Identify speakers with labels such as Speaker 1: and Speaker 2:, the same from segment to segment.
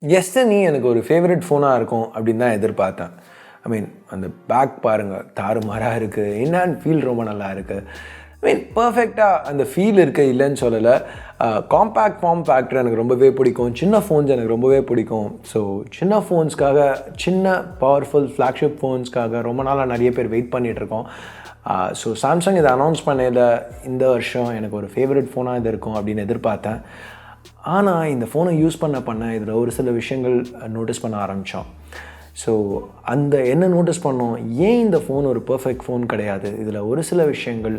Speaker 1: S10e எனக்கு ஒரு favourite ஃபோனாக இருக்கும் அப்படின்னு தான் எதிர்பார்த்தேன். ஐ மீன் அந்த பேக் பாருங்கள், தாறுமாறாக இருக்குது, என்னான்னு ஃபீல் ரொம்ப நல்லா இருக்குது. ஐ மீன் பர்ஃபெக்டாக அந்த ஃபீல் இருக்குது, இல்லைன்னு சொல்லலை. காம்பேக்ட் ஃபார்ம் ஃபேக்டர் எனக்கு ரொம்பவே பிடிக்கும். சின்ன ஃபோன்ஸ் எனக்கு ரொம்பவே பிடிக்கும். ஸோ சின்ன ஃபோன்ஸ்க்காக, சின்ன பவர்ஃபுல் ஃப்ளாக்ஷிப் ஃபோன்ஸ்க்காக ரொம்ப நாளாக நிறைய பேர் வெயிட் பண்ணிகிட்ருக்கோம். ஸோ சாம்சங் இதை அனௌன்ஸ் பண்ணதில் இந்த வருஷம் எனக்கு ஒரு ஃபேவரட் ஃபோனாக இது இருக்கும் அப்படின்னு எதிர்பார்த்தேன். ஆனால் இந்த ஃபோனை யூஸ் பண்ண இதில் ஒரு சில விஷயங்கள் நோட்டீஸ் பண்ண ஆரம்பித்தோம். ஸோ என்ன நோட்டீஸ் பண்ணோம், ஏன் இந்த ஃபோன் ஒரு பர்ஃபெக்ட் ஃபோன் கிடையாது, இதில் ஒரு சில விஷயங்கள்,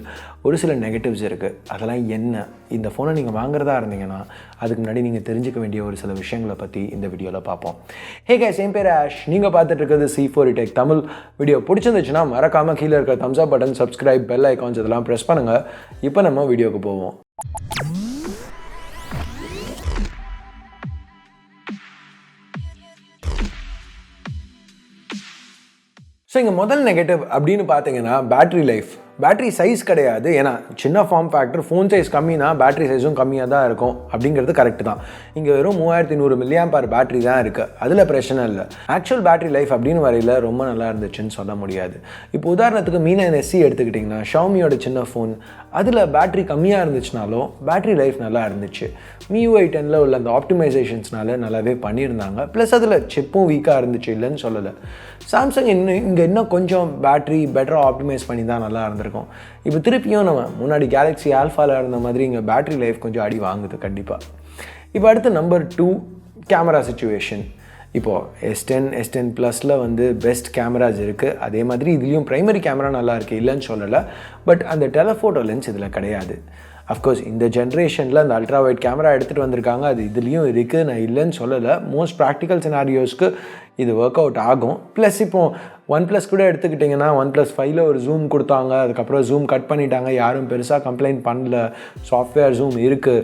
Speaker 1: ஒரு சில நெகட்டிவ்ஸ் இருக்குது. அதெல்லாம் என்ன, இந்த ஃபோனை நீங்கள் வாங்குறதா இருந்தீங்கன்னா அதுக்கு முன்னாடி நீங்கள் தெரிஞ்சுக்க வேண்டிய ஒரு சில விஷயங்களை பற்றி இந்த வீடியோவில் பார்ப்போம். ஹே கைஸ், என் பேர் ஆஷ், நீங்கள் பார்த்துட்டு இருக்கிறது C4 Tech தமிழ். வீடியோ பிடிச்சிருந்துச்சுன்னா மறக்காமல் கீழே இருக்கிற தம்ஸ் அப் பட்டன், சப்ஸ்கிரைப், பெல் ஐக்கான்ஸ் இதெல்லாம் ப்ரெஸ் பண்ணுங்கள். இப்போ நம்ம வீடியோக்கு போவோம். ஸோ இங்கே முதல் நெகட்டிவ் அப்படின்னு பார்த்தீங்கன்னா பேட்ரி லைஃப். பேட்ரி சைஸ் கிடையாது, ஏன்னா சின்ன ஃபார்ம் ஃபேக்டர், ஃபோன் சைஸ் கம்மினா பேட்ரி சைஸும் கம்மியாக தான் இருக்கும் அப்படிங்கிறது கரெக்டு தான். இங்கே வெறும் 3100 mAh பேட்ரி தான் இருக்குது, அதில் பிரச்சனை இல்லை. ஆக்சுவல் பேட்ரி லைஃப் அப்படின்னு வரையில் ரொம்ப நல்லா இருந்துச்சுன்னு சொல்ல முடியாது. இப்போ உதாரணத்துக்கு Mi 9SE எடுத்துக்கிட்டிங்கன்னா, ஷாமியோட சின்ன ஃபோன், அதில் பேட்ரி கம்மியாக இருந்துச்சுனாலும் பேட்ரி லைஃப் நல்லா இருந்துச்சு. MIUI 10 உள்ள அந்த ஆப்டிமைசேஷன்ஸ்னால நல்லாவே பண்ணியிருந்தாங்க. ப்ளஸ் அதில் சிப்பும் வீக்காக இருந்துச்சு, இல்லைன்னு சொல்லலை. சாம்சங் இன்னும் கொஞ்சம் பேட்ரி பெட்டராக ஆப்டிமைஸ் பண்ணி தான் நல்லா இருந்திருக்கும். இப்போ திருப்பியும் நம்ம முன்னாடி கேலக்ஸி ஆல்ஃபாவில் இருந்த மாதிரி இங்கே பேட்ரி லைஃப் கொஞ்சம் அடி வாங்குது கண்டிப்பாக. இப்போ அடுத்து நம்பர் 2, கேமரா சிச்சுவேஷன். இப்போது S10 ப்ளஸில் வந்து பெஸ்ட் கேமராஸ் இருக்குது. அதே மாதிரி இதுலேயும் ப்ரைமரி கேமரா நல்லா இருக்குது, இல்லைன்னு சொல்லலை. பட் அந்த டெலஃபோட்டோ லென்ஸ் இதில் கிடையாது. அஃப்கோர்ஸ் இந்த ஜென்ரேஷனில் அந்த அல்ட்ரா வைட் கேமரா எடுத்துகிட்டு வந்திருக்காங்க, அது இதுலேயும் இருக்குது, நான் இல்லைன்னு சொல்லலை. மோஸ்ட் ப்ராக்டிக்கல் சினாரியோஸ்க்கு இது ஒர்க் அவுட் ஆகும். ப்ளஸ் இப்போது OnePlus கூட எடுத்துக்கிட்டிங்கன்னா, OnePlus 5 ஒரு ஜூம் கொடுத்தாங்க, அதுக்கப்புறம் ஜூம் கட் பண்ணிட்டாங்க, யாரும் பெருசாக கம்ப்ளைண்ட் பண்ணல, சாஃப்ட்வேர் ஜூம் இருக்குது.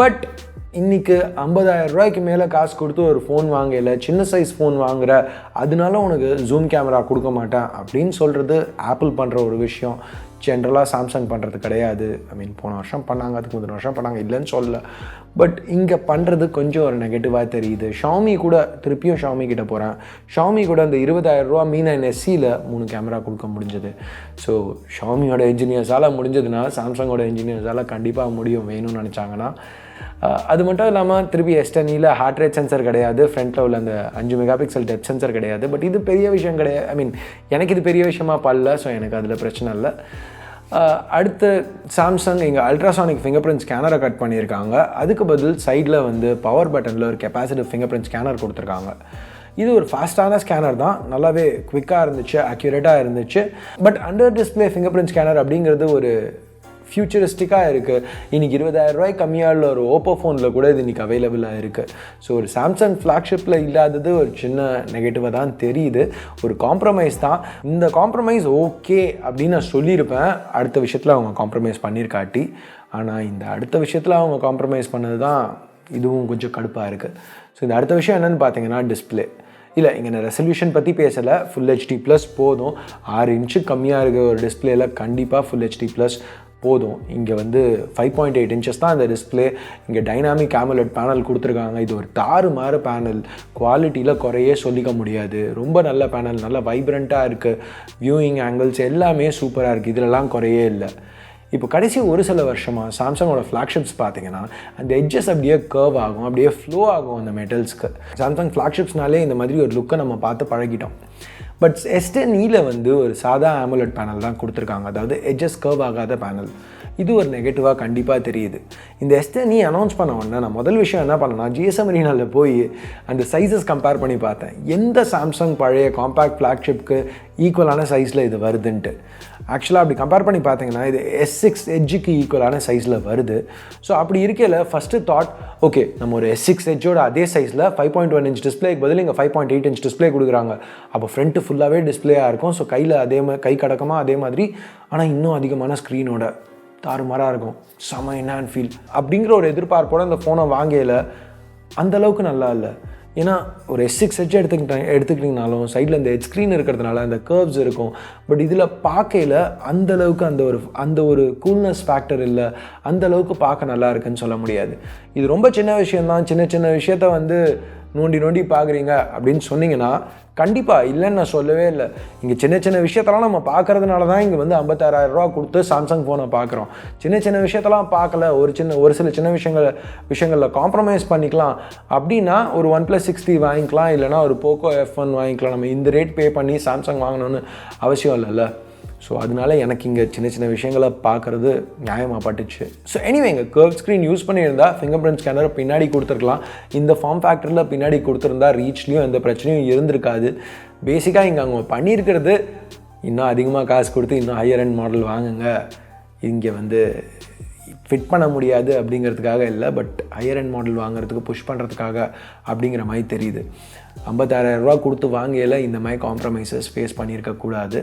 Speaker 1: பட் இன்றைக்கி 50,000 ரூபாய்க்கு மேலே காசு கொடுத்து ஒரு ஃபோன் வாங்கலை, சின்ன சைஸ் ஃபோன் வாங்குகிற, அதனால உனக்கு ஜூம் கேமரா கொடுக்க மாட்டேன் அப்படின்னு சொல்கிறது ஆப்பிள் பண்ணுற ஒரு விஷயம். ஜென்ரலாக சாம்சங் பண்ணுறது கிடையாது. ஐ மீன் போன வருஷம் பண்ணாங்க, அதுக்கு முந்தின வருஷம் பண்ணாங்க, இல்லைன்னு சொல்லலை. பட் இங்கே பண்ணுறது கொஞ்சம் ஒரு நெகட்டிவாக தெரியுது. ஷாமி கூட, திருப்பியும் ஷாமி கிட்ட போகிறேன், ஷாமி கூட அந்த 20,000 ரூபா Mi 9SEயில் 3 கேமரா கொடுக்க முடிஞ்சது. ஸோ ஷாமியோட இன்ஜினியர்ஸால் முடிஞ்சதுன்னா சாம்சங்கோட இன்ஜினியர்ஸால் கண்டிப்பாக முடியும், வேணும்னு நினச்சாங்கன்னா. அது மட்டும் இல்லாமல் திருப்பி S10eயில் ஹார்ட் ரேட் சென்சர் கிடையாது, ஃப்ரண்ட்டில் உள்ள அந்த 5 மெகாபிக்சல் டெப்த் சென்சர் கிடையாது. பட் இது பெரிய விஷயம் கிடையாது. ஐ மீன் எனக்கு இது பெரிய விஷயமாக படல, ஸோ எனக்கு அதில் பிரச்சனை இல்லை. அடுத்து சாம்சங் இங்கே அல்ட்ராசானிக் ஃபிங்கர்பிரிண்ட் ஸ்கேனரை கட் பண்ணியிருக்காங்க. அதுக்கு பதில் சைடில் வந்து பவர் பட்டனில் ஒரு கெப்பாசிட்டிவ் ஃபிங்கர்பிரிண்ட் ஸ்கேனர் கொடுத்துருக்காங்க. இது ஒரு ஃபாஸ்ட்டான ஸ்கேனர் தான், நல்லாவே குவிக்காக இருந்துச்சு, அக்யூரேட்டாக இருந்துச்சு. But under display fingerprint scanner அப்படிங்கிறது ஒரு ஃபியூச்சரிஸ்டிக்காக இருக்குது. இன்றைக்கி 20,000 ரூபாய் கம்மியாக உள்ள ஒரு ஓப்போ ஃபோனில் கூட இது இன்றைக்கி அவைலபிளாக இருக்குது. ஸோ ஒரு சாம்சங் ஃப்ளாக்ஷிப்பில் இல்லாதது ஒரு சின்ன நெகட்டிவாக தான் தெரியுது, ஒரு காம்ப்ரமைஸ் தான். இந்த காம்ப்ரமைஸ் ஓகே அப்படின்னு நான் சொல்லியிருப்பேன் அடுத்த விஷயத்தில் அவங்க காம்ப்ரமைஸ் பண்ணியிருக்காட்டி. ஆனால் இந்த அடுத்த விஷயத்தில் அவங்க காம்ப்ரமைஸ் பண்ணது தான் இதுவும் கொஞ்சம் கடுப்பாக இருக்குது. ஸோ இந்த அடுத்த விஷயம் என்னென்னு பார்த்தீங்கன்னா டிஸ்பிளே. இல்லை, இங்கே நான் ரெசல்யூஷன் பற்றி பேசலை, Full HD+ போதும். 6 இன்ச்சு கம்மியாக இருக்க ஒரு டிஸ்பிளேயில் கண்டிப்பாக Full HD+ போதும். இங்கே வந்து 5.8 inches தான் இந்த டிஸ்பிளே. இங்கே டைனாமிக் AMOLED பேனல் கொடுத்துருக்காங்க. இது ஒரு தாறுமாறு பேனல், குவாலிட்டியில் குறையே சொல்லிக்க முடியாது. ரொம்ப நல்ல பேனல், நல்ல வைப்ரண்ட்டாக இருக்குது, வியூயிங் ஆங்கிள்ஸ் எல்லாமே சூப்பராக இருக்குது, இதிலலாம் குறையே இல்லை. இப்போ கடைசி ஒரு சில வருஷமாக சாம்சங்கோட ஃப்ளாக்ஷிப்ஸ் பார்த்தீங்கன்னா அந்த எட்ஜஸ் அப்படியே கர்வ் ஆகும், அப்படியே ஃப்ளோ ஆகும் அந்த மெட்டல்ஸ்க்கு. சாம்சங் ஃப்ளாக்ஷிப்ஸ்னாலே இந்த மாதிரி ஒரு லுக்கை நம்ம பார்த்து பழகிட்டோம். பட் S10eயில் வந்து ஒரு சாதா AMOLED பேனல் தான் கொடுத்துருக்காங்க, அதாவது எட்ஜஸ் கர்வ் ஆகாத பேனல். இது ஒரு நெகட்டிவாக கண்டிப்பாக தெரியுது. இந்த S10e அனௌன்ஸ் பண்ண உடனே நான் முதல் விஷயம் என்ன பண்ணேன்னா, GSM Arenaவில் போய் அந்த சைஸஸ் கம்பேர் பண்ணி பார்த்தேன், எந்த சாம்சங் பழைய காம்பேக்ட் ஃப்ளாக்ஷிப்க்கு ஈக்குவலான சைஸில் இது வருதுன்ட்டு. ஆக்சுவலாக அப்படி கம்பேர் பண்ணி பார்த்தீங்கன்னா இது S6 எட்ஜுக்கு ஈக்குவலான சைஸில் வருது. ஸோ அப்படி இருக்கையில் ஃபஸ்ட்டு தாட், ஓகே நம்ம ஒரு S6 எட்ஜோட அதே சைஸில் 5.1 inch டிஸ்பிளேக்கு பதில் இங்கே 5.8 inch டிஸ்பிளே கொடுக்குறாங்க. அப்போ ஃப்ரண்ட்டு ஃபுல்லாகவே டிஸ்பிளேயாக இருக்கும். ஸோ கையில் அதே கை கடக்கமாக அதே மாதிரி, ஆனால் இன்னும் அதிகமான ஸ்க்ரீனோட தாறுமாறாக இருக்கும், செம என்னான்னு ஃபீல் அப்படிங்கிற ஒரு எதிர்பார்ப்போட அந்த ஃபோனை வாங்கையில் அந்தளவுக்கு நல்லா இல்லை. ஏன்னா ஒரு S6 எட்ஜ் எடுத்துக்கிட்டிங்கனாலும் சைடில் இந்த எட்ஜ் ஸ்க்ரீன் இருக்கிறதுனால அந்த கர்வ்ஸ் இருக்கும். பட் இதில் பார்க்கையில் அந்தளவுக்கு அந்த ஒரு கூல்னஸ் ஃபேக்டர் இல்லை, அந்தளவுக்கு பார்க்க நல்லா இருக்குன்னு சொல்ல முடியாது. இது ரொம்ப சின்ன விஷயந்தான். சின்ன சின்ன விஷயத்த வந்து நோண்டி நோண்டி பார்க்குறீங்க அப்படின்னு சொன்னீங்கன்னா கண்டிப்பாக இல்லைன்னு நான் சொல்லவே இல்லை. இங்கே சின்ன சின்ன விஷயத்தெல்லாம் நம்ம பார்க்கறதுனால தான் இங்கே வந்து 56,000 கொடுத்து சாம்சங் ஃபோனை பார்க்குறோம். சின்ன சின்ன விஷயத்தெல்லாம் பார்க்கல, ஒரு சில சின்ன விஷயங்களில் காம்ப்ரமைஸ் பண்ணிக்கலாம் அப்படின்னா ஒரு OnePlus 6T வாங்கிக்கலாம், இல்லைனா ஒரு போக்கோ F1 வாங்கிக்கலாம். நம்ம இந்த ரேட் பே பண்ணி சாம்சங் வாங்கணும்னு அவசியம் இல்லைல்ல. ஸோ அதனால எனக்கு இங்கே சின்ன சின்ன விஷயங்களை பார்க்குறது நியாயமாக பட்டுச்சு. ஸோ எனிவே இங்கே கர்வ் ஸ்க்ரீன் யூஸ் பண்ணியிருந்தா ஃபிங்கர் ஸ்கேனர் பின்னாடி கொடுத்துருக்கலாம். இந்த ஃபார்ம் ஃபேக்டரில் பின்னாடி கொடுத்துருந்தா ரீச்லேயும் எந்த பிரச்சனையும் இருந்திருக்காது. பேசிக்காக இங்கே அவங்க பண்ணியிருக்கிறது இன்னும் அதிகமாக காசு கொடுத்து இன்னும் ஹையர் எண்ட் மாடல் வாங்குங்க, இங்கே வந்து ஃபிட் பண்ண முடியாது அப்படிங்கிறதுக்காக இல்லை, பட் ஹையர் எண்ட் மாடல் வாங்குறதுக்கு புஷ் பண்ணுறதுக்காக அப்படிங்கிற மாதிரி தெரியுது. 56,000 கொடுத்து வாங்கையில் இந்த மாதிரி காம்ப்ரமைசஸ் ஃபேஸ் பண்ணியிருக்கக்கூடாது,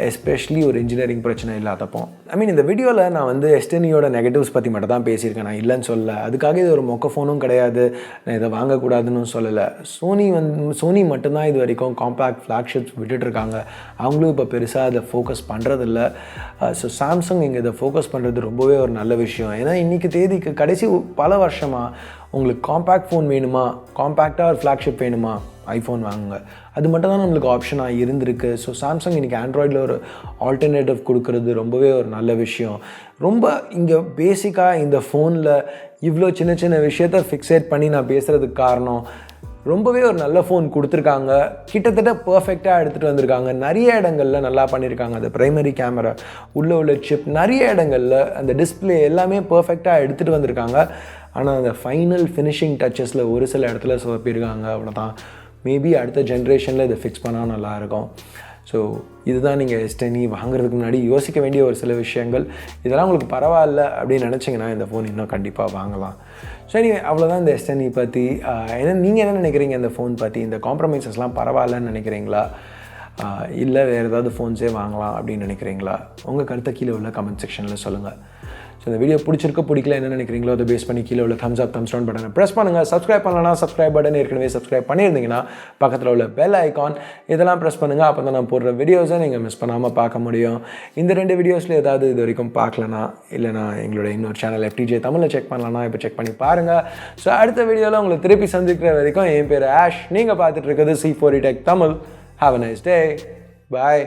Speaker 1: எஸ்பெஷலி ஒரு இன்ஜினியரிங் பிரச்சனை இல்லாதப்போ. இந்த வீடியோவில் நான் வந்து S10eயோட நெகட்டிவ்ஸ் பற்றி மட்டும் தான் பேசியிருக்கேன், நான் இல்லைன்னு சொல்லலை. அதுக்காக இது ஒரு மொக்க ஃபோனும் கிடையாது, நான் இதை வாங்கக்கூடாதுன்னு சொல்லலை. சோனி மட்டும்தான் இது வரைக்கும் காம்பேக்ட் ஃப்ளாக்ஷிப்ஸ் விட்டுட்ருக்காங்க. அவங்களும் இப்போ பெருசாக அதை ஃபோக்கஸ் பண்ணுறதில்ல. ஸோ சாம்சங் இங்கே இதை ஃபோக்கஸ் பண்ணுறது ரொம்பவே ஒரு நல்ல விஷயம். ஏன்னா இன்றைக்கி தேதிக்கு கடைசி பல வருஷமாக உங்களுக்கு காம்பேக்ட் ஃபோன் வேணுமா, காம்பேக்டாக ஒரு ஃப்ளாக்ஷிப் வேணுமா, ஐஃபோன் வாங்குங்க, அது மட்டும் தான் நம்மளுக்கு ஆப்ஷனாக இருந்திருக்கு. ஸோ சாம்சங் இன்றைக்கி ஆண்ட்ராய்டில் ஒரு ஆல்டர்னேட்டிவ் கொடுக்குறது ரொம்பவே ஒரு நல்ல விஷயம். ரொம்ப இங்கே பேசிக்காக இந்த ஃபோனில் இவ்வளோ சின்ன சின்ன விஷயத்த ஃபிக்ஸேட் பண்ணி நான் பேசுகிறதுக்கு காரணம், ரொம்பவே ஒரு நல்ல ஃபோன் கொடுத்துருக்காங்க, கிட்டத்தட்ட பர்ஃபெக்டாக எடுத்துகிட்டு வந்திருக்காங்க. நிறைய இடங்களில் நல்லா பண்ணியிருக்காங்க. அந்த ப்ரைமரி கேமரா, உள்ள சிப், நிறைய இடங்களில் அந்த டிஸ்பிளே எல்லாமே பர்ஃபெக்டாக எடுத்துகிட்டு வந்திருக்காங்க. ஆனால் அந்த ஃபைனல் ஃபினிஷிங் டச்சஸில் ஒரு சில இடத்துல சொதப்பியிருக்காங்க, அவ்வளோதான். மேபி அடுத்த ஜென்ரேஷனில் இதை ஃபிக்ஸ் பண்ணால் நல்லாயிருக்கும். ஸோ இதுதான் நீங்கள் S10e வாங்குறதுக்கு முன்னாடி யோசிக்க வேண்டிய ஒரு சில விஷயங்கள். இதெல்லாம் உங்களுக்கு பரவாயில்ல அப்படின்னு நினச்சிங்கன்னா இந்த ஃபோன் இன்னும் கண்டிப்பாக வாங்கலாம். ஸோ அவ்வளோதான் இந்த S10e பற்றி. நீங்கள் என்ன நினைக்கிறீங்க இந்த ஃபோன் பற்றி? இந்த காம்ப்ரமைசஸ்லாம் பரவாயில்லன்னு நினைக்கிறீங்களா, இல்லை வேறு ஏதாவது ஃபோன்ஸே வாங்கலாம் அப்படின்னு நினைக்கிறீங்களா? உங்கள் கருத்தை கீழே உள்ள கமெண்ட் செக்ஷனில் சொல்லுங்கள். ஸோ இந்த வீடியோ பிடிச்சிருக்க என்ன நினைக்கிறீங்களோ அதை பேஸ் பண்ணி கீழே உள்ள தம்ஸ் அப் தம்ஸ் டவுன் பட்டனை ப்ரெஸ் பண்ணுங்கள். சப்ஸ்கிரைப் பண்ணலன்னா சப்ஸ்கிரைப் பட்டன் ஏற்கனவே சப்ஸ்கிரைப் பண்ணியிருந்தீங்கன்னா பக்கத்தில் உள்ள பெல் ஐக்கான் இதெல்லாம் ப்ரெஸ் பண்ணுங்கள். அப்போ தான் நான் போடுற வீடியோஸை நீங்கள் மிஸ் பண்ணாமல் பார்க்க முடியும். இந்த 2 வீடியோஸில் ஏதாவது இது வரைக்கும் பார்க்கலனா, இல்லைனா எங்களோட இன்னொரு சேனல் FTJ தமிழில் செக் பண்ணலன்னா இப்போ செக் பண்ணி பாருங்கள். ஸோ அடுத்த வீடியோவில் உங்களை திருப்பி சந்திக்கிற வரைக்கும் என் பேர் ஆஷ், நீங்கள் பார்த்துட்டு இருக்கிறது C4E Tech Tamil. Have a nice day. Bye.